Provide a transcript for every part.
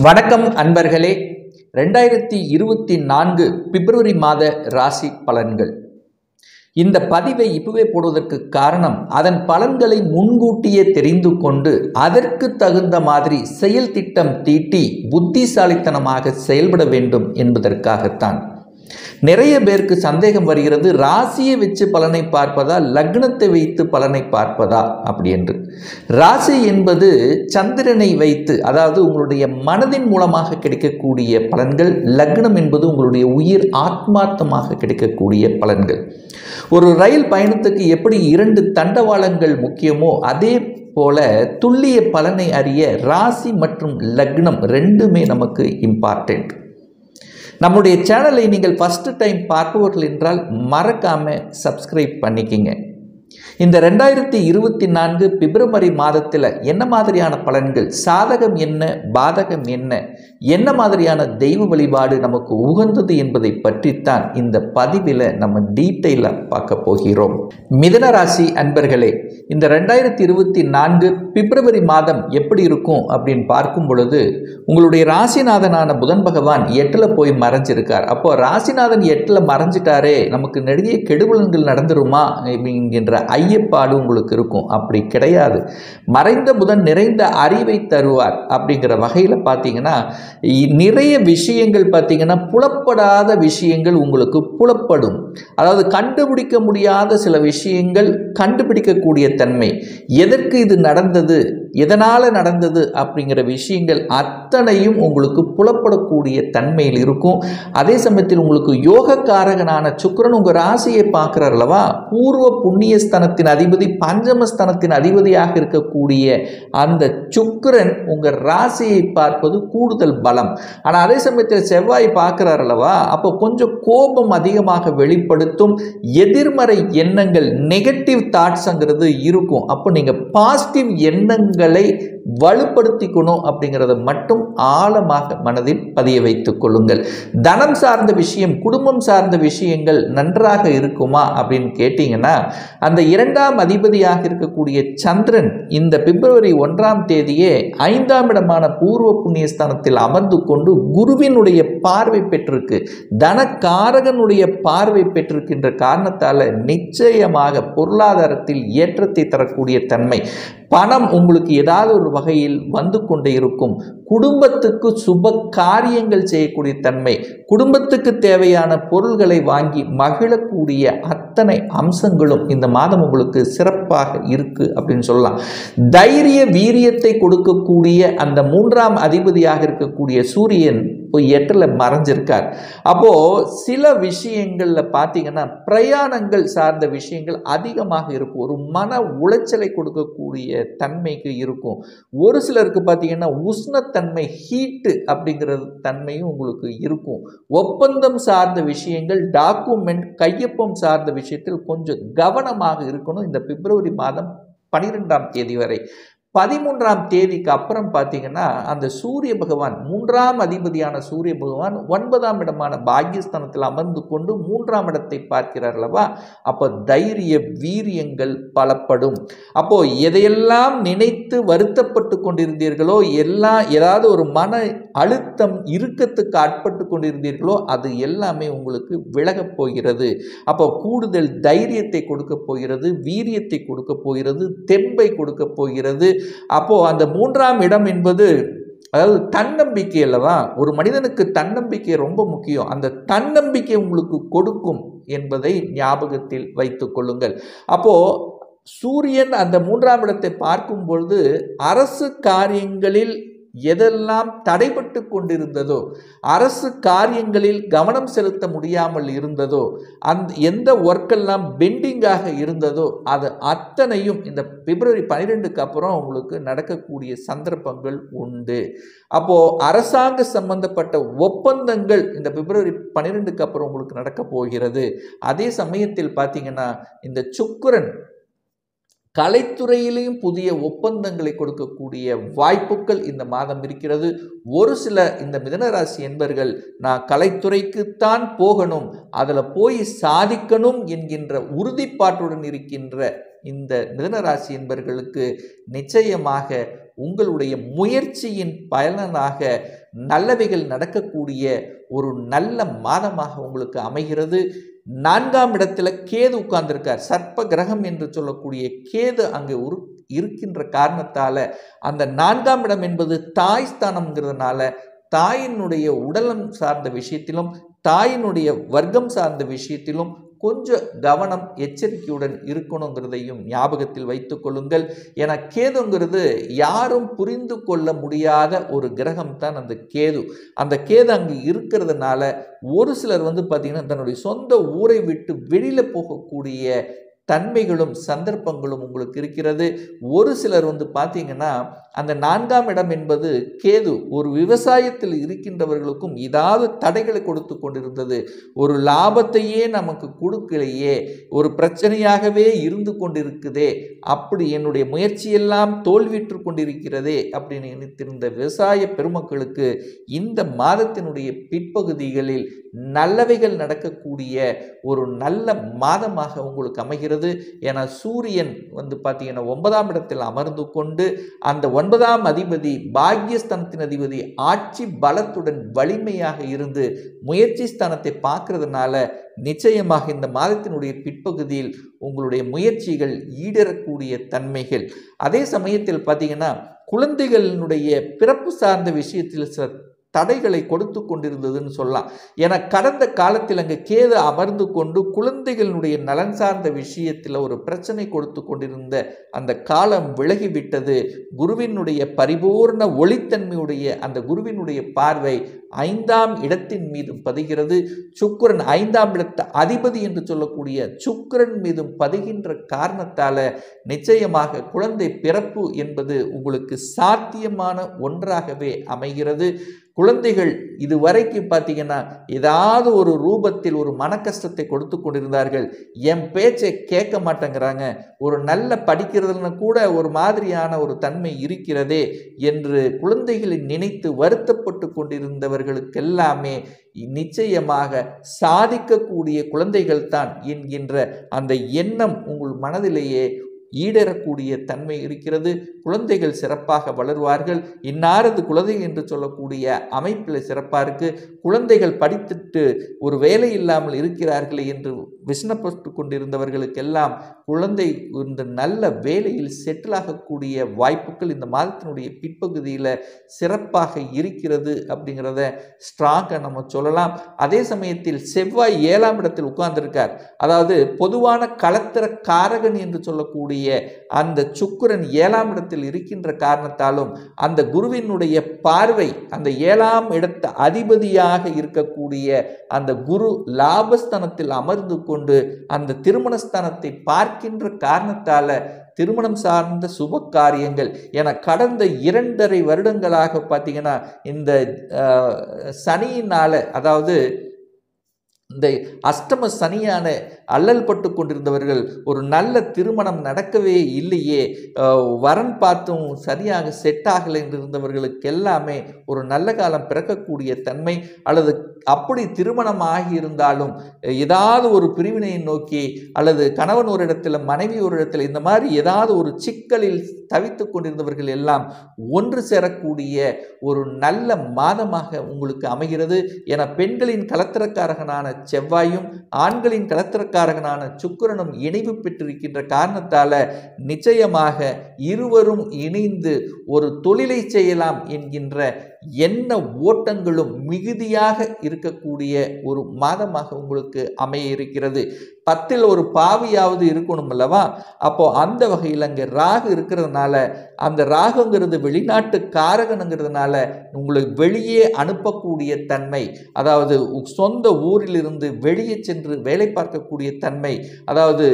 வணக்கம் அன்பர்களே. 2024 பிப்ரவரி மாத ராசி பலன்கள். இந்த பதிவை இப்பவே போடுவதற்கு காரணம், அதன் பலன்களை முன்கூட்டியே தெரிந்து கொண்டு அதற்கு தகுந்த மாதிரி செயல் திட்டம் தீட்டி புத்திசாலித்தனமாக செயல்பட வேண்டும் என்பதற்காகத்தான். நிறைய பேருக்கு சந்தேகம் வருகிறது, ராசியை வச்சு பலனை பார்ப்பதா லக்னத்தை வைத்து பலனை பார்ப்பதா அப்படி என்று. ராசி என்பது சந்திரனை வைத்து, அதாவது உங்களுடைய மனதின் மூலமாக கிடைக்கக்கூடிய பலன்கள். லக்னம் என்பது உங்களுடைய உயிர் ஆத்மார்த்தமாக கிடைக்கக்கூடிய பலன்கள். ஒரு ரயில் பயணத்துக்கு எப்படி 2 தண்டவாளங்கள் முக்கியமோ அதே போல துல்லிய பலனை அறிய ராசி மற்றும் லக்னம் ரெண்டுமே நமக்கு இம்பார்ட்டன்ட். நம்முடைய சேனலை நீங்கள் ஃபர்ஸ்ட் டைம் பார்ப்பவர்கள் என்றால் மறக்காம சப்ஸ்கிரைப் பண்ணிக்கிங்க. இந்த 2024 பிப்ரவரி மாதத்தில் என்ன மாதிரியான பலன்கள், சாதகம் என்ன, பாதகம் என்ன, என்ன மாதிரியான தெய்வ வழிபாடு நமக்கு உகந்தது என்பதை பற்றித்தான் இந்த பதிவில் நம்ம டீட்டெயிலாக பார்க்க போகிறோம். மிதுன ராசி அன்பர்களே, இந்த 2024 பிப்ரவரி மாதம் எப்படி இருக்கும் அப்படின்னு பார்க்கும் பொழுது, உங்களுடைய ராசிநாதனான புதன் பகவான் 8ல் போய் மறைஞ்சிருக்கார். அப்போ ராசிநாதன் 8ல் மறைஞ்சிட்டாரே, நமக்கு நிறைய கெடுபலன்கள் நடந்துருமா என்கின்ற ஐயப்பாடு உங்களுக்கு இருக்கும். அப்படி கிடையாது. மறைந்த புதன் நிறைந்த அறிவை தருவார். அப்படிங்கிற வகையில் பார்த்தீங்கன்னா நிறைய விஷயங்கள் பார்த்தீங்கன்னா புலப்படாத விஷயங்கள் உங்களுக்கு புலப்படும். அதாவது கண்டுபிடிக்க முடியாத சில விஷயங்கள் கண்டுபிடிக்கக்கூடிய தன்மை, எதற்கு இது நடந்தது, எதனால் நடந்தது அப்படிங்கிற விஷயங்கள் அத்தனையும் உங்களுக்கு புலப்படக்கூடிய தன்மையில் இருக்கும். அதே சமயத்தில் உங்களுக்கு யோகக்காரகனான சுக்கிரன் உங்கள் ராசியை பார்க்குறார் அல்லவா, பூர்வ புண்ணியஸ்தனத்தின் அதிபதி, பஞ்சமஸ்தனத்தின் அதிபதியாக இருக்கக்கூடிய அந்த சுக்கிரன் உங்கள் ராசியை பார்ப்பது கூடுதல் பலம். ஆனால் அதே சமயத்தில் செவ்வாய் பார்க்குறார் அல்லவா, அப்போ கொஞ்சம் கோபம் அதிகமாக வெளிப்படுத்தும், எதிர்மறை எண்ணங்கள், நெகட்டிவ் தாட்ஸ்ங்கிறது இருக்கும். அப்போ நீங்கள் பாசிட்டிவ் எண்ணங்களை வலுப்படுத்திக்கணும் அப்படிங்கிறத மட்டும் ஆழமாக மனதில் பதிய வைத்துக் கொள்ளுங்கள். தனம் சார்ந்த விஷயம், குடும்பம் சார்ந்த விஷயங்கள் நன்றாக இருக்குமா அப்படின்னு கேட்டீங்கன்னா, அந்த 2ஆம் அதிபதியாக இருக்கக்கூடிய சந்திரன் இந்த பிப்ரவரி 1ஆம் தேதியே 5ஆம் இடமான பூர்வ புண்ணியஸ்தானத்தில் அமர்ந்து கொண்டு குருவினுடைய பார்வை பெற்றிருக்கு, தனக்காரகனுடைய பார்வை பெற்றிருக்கின்ற காரணத்தால் நிச்சயமாக பொருளாதாரத்தில் ஏற்றத்தை தரக்கூடிய தன்மை, பணம் உங்களுக்கு ஏதாவது ஒரு வகையில் வந்து கொண்டே இருக்கும். குடும்பத்துக்கு சுப காரியங்கள் செய்யக்கூடிய தன்மை, குடும்பத்துக்கு தேவையான பொருள்களை வாங்கி மகிழக்கூடிய அத்தனை அம்சங்களும் இந்த மாதம் உங்களுக்கு சிறப்பாக இருக்கு அப்படின்னு சொல்லலாம். தைரிய வீரியத்தை கொடுக்கக்கூடிய அந்த 3ஆம் அதிபதியாக இருக்கக்கூடிய சூரியன் போய் 8ல் மறைஞ்சிருக்கார். அப்போ சில விஷயங்கள்ல பார்த்தீங்கன்னா பிரயாணங்கள் சார்ந்த விஷயங்கள் அதிகமாக இருக்கும். ஒரு மன உளைச்சலை கொடுக்கக்கூடிய தன்மைக்கு இருக்கும். ஒரு சிலருக்கு பார்த்தீங்கன்னா உஷ்ணத்தன்மை, ஹீட்டு அப்படிங்கிற தன்மையும் உங்களுக்கு இருக்கும். ஒப்பந்தம் சார்ந்த விஷயங்கள், டாக்குமெண்ட், கையொப்பம் சார்ந்த விஷயத்தில் கொஞ்சம் கவனமாக இருக்கணும் இந்த பிப்ரவரி மாதம் 12ஆம் தேதி வரை. 13ஆம் தேதிக்கு அப்புறம் பார்த்தீங்கன்னா அந்த சூரிய பகவான், 3ஆம் அதிபதியான சூரிய பகவான் 9ஆம் இடமான பாக்யஸ்தானத்தில் அமர்ந்து கொண்டு 3ஆம் இடத்தை பார்க்கிறார் அல்லவா, அப்போ தைரிய வீரியங்கள் பலப்படும். அப்போ எதையெல்லாம் நினைத்து வருத்தப்பட்டு கொண்டிருந்தீர்களோ, ஏதாவது ஒரு மன அழுத்தம், இறுக்கத்துக்கு ஆட்பட்டு கொண்டிருந்தீர்களோ, அது எல்லாமே உங்களுக்கு விலகப் போகிறது. அப்போ கூடுதல் தைரியத்தை கொடுக்க போகிறது, வீரியத்தை கொடுக்க போகிறது, தெம்பை கொடுக்க போகிறது. அப்போ அந்த 3ஆம் இடம் என்பது அதாவது தன்னம்பிக்கை அல்லவா, ஒரு மனிதனுக்கு தன்னம்பிக்கை ரொம்ப முக்கியம். அந்த தன்னம்பிக்கை உங்களுக்கு கொடுக்கும் என்பதை ஞாபகத்தில் வைத்துக் கொள்ளுங்கள். அப்போ சூரியன் அந்த 3ஆம் இடத்தை பார்க்கும் பொழுது அரசு காரியங்களில் எதெல்லாம் தடைபட்டு கொண்டிருந்ததோ, அரசு காரியங்களில் கவனம் செலுத்த முடியாமல் இருந்ததோ, எந்த ஒர்க்கெல்லாம் பெண்டிங்காக இருந்ததோ அது அத்தனையும் இந்த பிப்ரவரி 12க்கு அப்புறம் உங்களுக்கு நடக்கக்கூடிய சந்தர்ப்பங்கள் உண்டு. அப்போ அரசாங்க சம்பந்தப்பட்ட ஒப்பந்தங்கள் இந்த பிப்ரவரி 12க்கு அப்புறம் உங்களுக்கு நடக்க போகிறது. அதே சமயத்தில் பார்த்தீங்கன்னா இந்த சுக்கிரன் கலைத்துறையிலையும் புதிய ஒப்பந்தங்களை கொடுக்கக்கூடிய வாய்ப்புகள் இந்த மாதம் இருக்கிறது. ஒரு சில இந்த மிதுனராசி என்பர்கள், நான் கலைத்துறைக்குத்தான் போகணும், அதில் போய் சாதிக்கணும் என்கின்ற உறுதிப்பாட்டுடன் இருக்கின்ற இந்த மிதுனராசி என்பர்களுக்கு நிச்சயமாக உங்களுடைய முயற்சியின் பலனாக நல்லவைகள் நடக்கக்கூடிய ஒரு நல்ல மாதமாக உங்களுக்கு அமைகிறது. 4ஆம் இடத்துல கேது உட்கார்ந்திருக்கார். சர்ப்ப கிரகம் என்று சொல்லக்கூடிய கேது அங்கே இருக்கின்ற காரணத்தால அந்த 4ஆம் இடம் என்பது தாய் ஸ்தானம்ங்கிறதுனால தாயினுடைய உடலம் சார்ந்த விஷயத்திலும் தாயினுடைய வர்க்கம் சார்ந்த விஷயத்திலும் கொஞ்சம் கவனம் எச்சரிக்கையுடன் இருக்கணுங்கிறதையும் ஞாபகத்தில் வைத்துக் கொள்ளுங்கள். ஏன்னா கேதுங்கிறது யாரும் புரிந்து கொள்ள முடியாத ஒரு கிரகம் தான் அந்த கேது. அந்த கேது அங்கு இருக்கிறதுனால ஒரு சிலர் பார்த்தீங்கன்னா தன்னுடைய சொந்த ஊரை விட்டு வெளியில் போகக்கூடிய தன்மைகளும் சந்தர்ப்பங்களும் உங்களுக்கு இருக்கிறது. ஒரு சிலர் பார்த்தீங்கன்னா அந்த 4ஆம் இடம் என்பது கேது ஒரு விவசாயத்தில் இருக்கின்றவர்களுக்கும் ஏதாவது தடைகளை கொடுத்து கொண்டிருந்தது. ஒரு லாபத்தையே நமக்கு கொடுக்கலையே, ஒரு பிரச்சனையாகவே இருந்து கொண்டிருக்குதே, அப்படி என்னுடைய முயற்சியெல்லாம் தோல்வியுற்று கொண்டிருக்கிறதே அப்படின்னு நினைத்திருந்த விவசாய பெருமக்களுக்கு இந்த மாதத்தினுடைய பிற்பகுதிகளில் நல்லவைகள் நடக்கக்கூடிய ஒரு நல்ல மாதமாக உங்களுக்கு அமைகிறது. என சூரியன் பார்த்தீங்கன்னா 9ஆம் இடத்தில் அமர்ந்து கொண்டு அந்த 9ஆம் அதிபதி பாக்யஸ்தானத்தின் அதிபதி ஆட்சி பலத்துடன் வலிமையாக இருந்து முயற்சி ஸ்தானத்தை பார்க்கறதுனால நிச்சயமாக இந்த மாதத்தினுடைய பிற்பகுதியில் உங்களுடைய முயற்சிகள் ஈடேறக்கூடிய தன்மைகள். அதே சமயத்தில் பார்த்தீங்கன்னா குழந்தைகளினுடைய பிறப்பு சார்ந்த விஷயத்தில் சில தடைகளை கொடுத்து கொண்டிருந்ததுன்னு சொல்லலாம். என கடந்த காலத்தில் அங்கே கேது அமர்ந்து கொண்டு குழந்தைகளுடைய நலன் சார்ந்த விஷயத்தில் ஒரு பிரச்சனை கொடுத்து கொண்டிருந்த அந்த காலம் விலகிவிட்டது. குருவினுடைய பரிபூர்ண ஒளித்தன்மையுடைய அந்த குருவினுடைய பார்வை 5ஆம் இடத்தின் மீது பதிகிறது. சுக்கிரன் 5ஆம் இடத்து அதிபதி என்று சொல்லக்கூடிய சுக்கிரன் மீது பதிகின்ற காரணத்தால நிச்சயமாக குழந்தை பிறப்பு என்பது உங்களுக்கு சாத்தியமான ஒன்றாகவே அமைகிறது. குழந்தைகள் இதுவரைக்கும் பார்த்தீங்கன்னா ஏதாவது ஒரு ரூபத்தில் ஒரு மன கஷ்டத்தை கொடுத்து கொண்டிருந்தார்கள். என் பேச்சை கேட்க மாட்டேங்கிறாங்க, ஒரு நல்ல படிக்கிறதுல கூட ஒரு மாதிரியான ஒரு தன்மை இருக்கிறதே என்று குழந்தைகளை நினைத்து வருத்தப்பட்டு கொண்டிருந்தவர்களுக்கெல்லாமே நிச்சயமாக சாதிக்கக்கூடிய குழந்தைகள் தான் என்கின்ற அந்த எண்ணம் உங்கள் மனதிலேயே ஈடேறக்கூடிய தன்மை இருக்கிறது. குழந்தைகள் சிறப்பாக வளருவார்கள். இன்னாரது குழந்தை என்று சொல்லக்கூடிய அமைப்பில் சிறப்பாக இருக்கு. குழந்தைகள் படித்துட்டு ஒரு வேலை இல்லாமல் இருக்கிறார்களே என்று விசனப்பட்டு கொண்டிருந்தவர்களுக்கெல்லாம் குழந்தை இந்த நல்ல வேலையில் செட்டில் ஆகக்கூடிய வாய்ப்புகள் இந்த மாதத்தினுடைய பிற்பகுதியில் சிறப்பாக இருக்கிறது அப்படிங்கிறத ஸ்ட்ராங்காக நம்ம சொல்லலாம். அதே சமயத்தில் செவ்வாய் 7ஆம் இடத்தில் உட்கார்ந்திருக்கார். அதாவது பொதுவான களத்திர காரகன் என்று சொல்லக்கூடிய அந்த சுக்கிரன் 7ஆம் இடத்தில் இருக்கின்ற காரணத்தாலும் அந்த குருவினுடைய பார்வை அந்த 7ஆம் இடத்து அதிபதியாக இருக்கக்கூடிய அந்த குரு லாபஸ்தானத்தில் அமர்ந்து கொண்டு அந்த திருமணஸ்தானத்தை பார்க்கின்ற காரணத்தால திருமணம் சார்ந்த சுப காரியங்கள் என கடந்த 2.5 வருடங்களாக பார்த்தீங்கன்னா இந்த சனியினால, அதாவது இந்த அஷ்டம சனியான அல்லல் பட்டு கொண்டிருந்தவர்கள் ஒரு நல்ல திருமணம் நடக்கவே இல்லையே, வரன் பார்த்தும் சரியாக செட் ஆகலை என்று இருந்தவர்களுக்கு எல்லாமே ஒரு நல்ல காலம் பிறக்கக்கூடிய தன்மை, அல்லது அப்படி திருமணம் ஆகியிருந்தாலும் ஏதாவது ஒரு பிரிவினையை நோக்கி அல்லது கணவன் ஒரு இடத்துல மனைவி ஒரு இடத்துல இந்த மாதிரி ஏதாவது ஒரு சிக்கலில் தவித்து கொண்டிருந்தவர்கள் எல்லாம் ஒன்று சேரக்கூடிய ஒரு நல்ல மாதமாக உங்களுக்கு அமைகிறது. என பெண்களின் கலத்திரக்காரகனான செவ்வாயும் ஆண்களின் கலத்திரக்காரகனான சுக்கிரனும் இணைவு பெற்றிருக்கின்ற காரணத்தால நிச்சயமாக இருவரும் இணைந்து ஒரு தொழிலை செய்யலாம் என்கின்ற எண்ண ஓட்டங்களும் மிகுதியாக இருக்கக்கூடிய ஒரு மாதமாக உங்களுக்கு அமைய இருக்கிறது. 10ல் ஒரு பாவியாவது இருக்கணும் அல்லவா? அப்போ அந்த வகையில் அங்கே ராகு இருக்கிறதுனால, அந்த ராகுங்கிறது வெளிநாட்டு காரகனுங்கிறதுனால உங்களுக்கு வெளியே அனுப்பக்கூடிய தன்மை, அதாவது சொந்த ஊரிலிருந்து வெளியே சென்று வேலை பார்க்கக்கூடிய தன்மை, அதாவது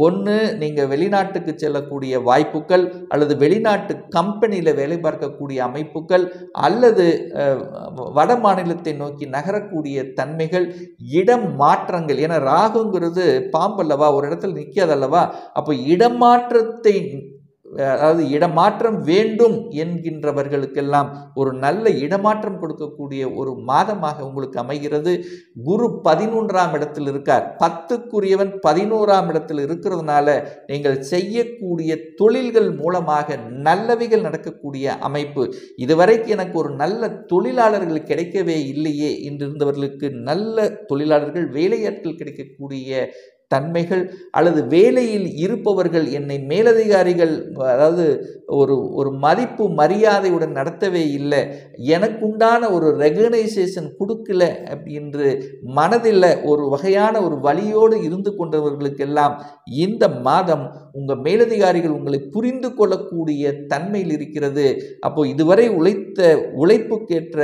ஒன்று நீங்கள் வெளிநாட்டுக்கு செல்லக்கூடிய வாய்ப்புகள், அல்லது வெளிநாட்டு கம்பெனியில் வேலை பார்க்கக்கூடிய அமைப்புகள், அல்லது வட மாநிலத்தை நோக்கி நகரக்கூடிய தன்மைகள், இடம் மாற்றங்கள். ஏன்னா ராகுங்கிறது பாம்பல்லவா, ஒரு இடத்துல நிற்காதல்லவா? அப்போ இடமாற்றத்தை அதாவது இடமாற்றம் வேண்டும் என்கின்றவர்களுக்கெல்லாம் ஒரு நல்ல இடமாற்றம் கொடுக்கக்கூடிய ஒரு மாதமாக உங்களுக்கு அமைகிறது. குரு 11ஆம் இடத்தில் இருக்கார். 10க்குரியவன் 11ஆம் இடத்தில் இருக்கிறதுனால நீங்கள் செய்யக்கூடிய தொழில்கள் மூலமாக நல்லவைகள் நடக்கக்கூடிய அமைப்பு. இதுவரைக்கும் எனக்கு ஒரு நல்ல தொழிலாளர்கள் கிடைக்கவே இல்லையே என்றிருந்தவர்களுக்கு நல்ல தொழிலாளர்கள், வேலையாட்கள் கிடைக்கக்கூடிய தன்மைகள், அல்லது வேலையில் இருப்பவர்கள் என்னை மேலதிகாரிகள் அதாவது ஒரு மதிப்பு மரியாதையுடன் நடத்தவே இல்லை, எனக்குண்டான ஒரு ரெகனைசேஷன் கொடுக்கல என்று மனதில் ஒரு வகையான ஒரு வலியோடு இருந்து கொண்டவர்களுக்கெல்லாம் இந்த மாதம் உங்கள் மேலதிகாரிகள் உங்களை புரிந்து கொள்ளக்கூடிய தன்மையில் இருக்கிறது. அப்போ இதுவரை உழைத்த உழைப்புக்கேற்ற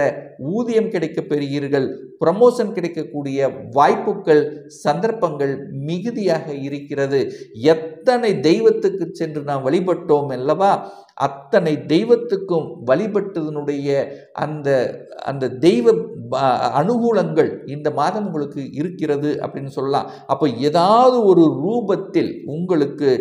ஊதியம் கிடைக்கப் பெறுகிறீர்கள். ப்ரமோஷன் கிடைக்கக்கூடிய வாய்ப்புகள், சந்தர்ப்பங்கள் மிகுதியாக இருக்கிறது. எத்தனை தெய்வத்துக்கு சென்று நாம் வழிபட்டோம் அல்லவா, அத்தனை தெய்வத்துக்கும் வழிபட்டதனுடைய அந்த தெய்வ அனுகூலங்கள் இந்த மாதம் உங்களுக்கு இருக்கிறது அப்படின்னு சொல்லலாம். அப்போ ஏதாவது ஒரு ரூபத்தில் உங்களுக்கு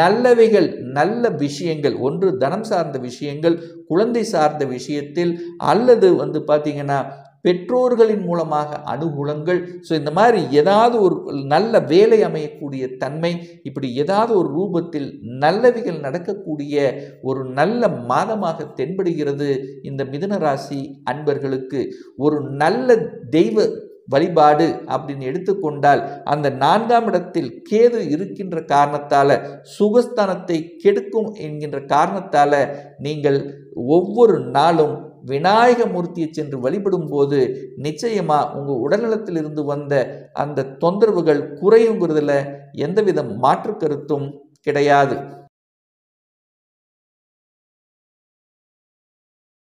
நல்லவைகள், நல்ல விஷயங்கள், ஒன்று தனம் சார்ந்த விஷயங்கள், குழந்தை சார்ந்த விஷயத்தில், அல்லது பார்த்தீங்கன்னா பெற்றோர்களின் மூலமாக அனுகூலங்கள். ஸோ இந்த மாதிரி ஏதாவது ஒரு நல்ல வேலை அமையக்கூடிய தன்மை, இப்படி ஏதாவது ஒரு ரூபத்தில் நல்லவைகள் நடக்கக்கூடிய ஒரு நல்ல மாதமாக தென்படுகிறது இந்த மிதுன ராசி அன்பர்களுக்கு. ஒரு நல்ல தெய்வ வழிபாடு அப்படின்னு எடுத்துக்கொண்டால், அந்த 4ஆம் இடத்தில் கேது இருக்கின்ற காரணத்தால், சுகஸ்தானத்தை கெடுக்கும் என்கின்ற காரணத்தால், நீங்கள் ஒவ்வொரு நாளும் விநாயக மூர்த்தியை சென்று வழிபடும் போது நிச்சயமா உங்கள் உடல்நலத்தில் இருந்து வந்த அந்த தொந்தரவுகள் குறையுங்கிறதுல எந்தவித மாற்று கருத்தும் கிடையாது.